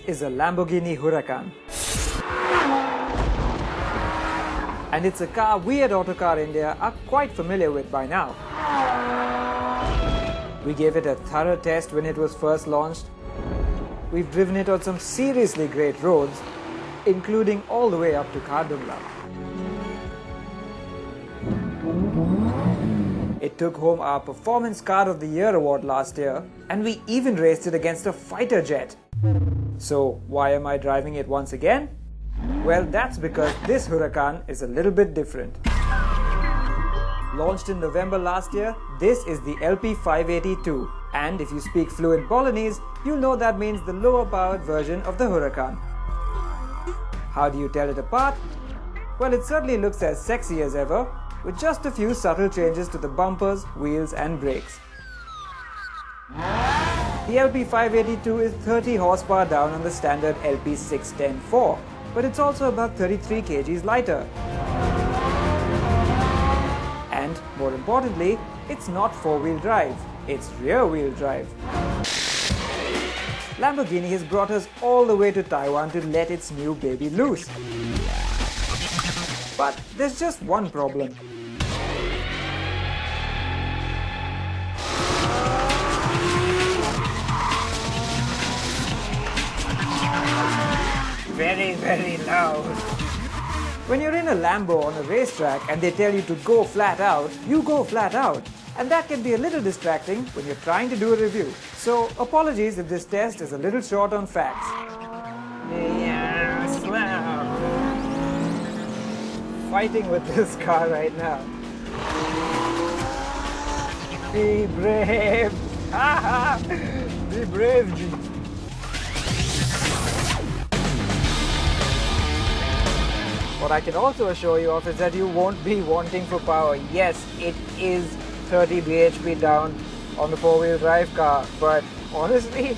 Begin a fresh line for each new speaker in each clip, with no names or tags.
is a Lamborghini Huracan. And it's a car we at Autocar India are quite familiar with by now. We gave it a thorough test when it was first launched. We've driven it on some seriously great roads, including all the way up to Khardungla. It took home our Performance Car of the Year award last year, and we even raced it against a fighter jet. So why am I driving it once again? Well, that's because this Huracan is a little bit different. Launched in November last year, this is the LP580-2, and if you speak fluent Balinese, you'll know that means the lower powered version of the Huracan. How do you tell it apart? Well, it certainly looks as sexy as ever, with just a few subtle changes to the bumpers, wheels and brakes. The LP582 is 30 horsepower down on the standard LP610-4, but it's also about 33 kgs lighter. And more importantly, it's not four-wheel drive, it's rear-wheel drive. Lamborghini has brought us all the way to Taiwan to let its new baby loose. But there's just one problem. Very, very loud. When you're in a Lambo on a racetrack and they tell you to go flat out, you go flat out. And that can be a little distracting when you're trying to do a review. So apologies if this test is a little short on facts. Yeah, slow. Fighting with this car right now. Be brave. Be brave, G. What I can also assure you of is that you won't be wanting for power. Yes, it is 30 bhp down on the four-wheel drive car, but honestly,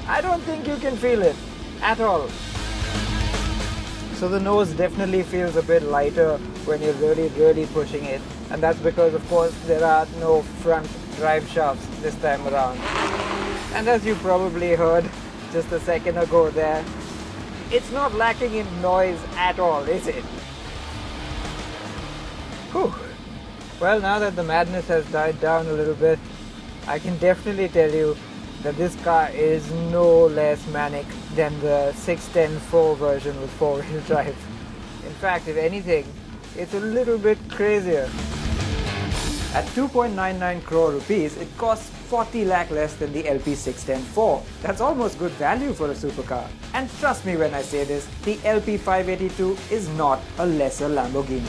I don't think you can feel it at all. So the nose definitely feels a bit lighter when you're really pushing it, and that's because of course there are no front drive shafts this time around. And as you probably heard just a second ago there, it's not lacking in noise at all, is it? Whew. Well, now that the madness has died down a little bit, I can definitely tell you that this car is no less manic than the 610-4 version with four-wheel drive. In fact, if anything, it's a little bit crazier. At 2.99 crore rupees, it costs 40 lakh less than the LP610-4. That's almost good value for a supercar. And trust me when I say this, the LP582 is not a lesser Lamborghini.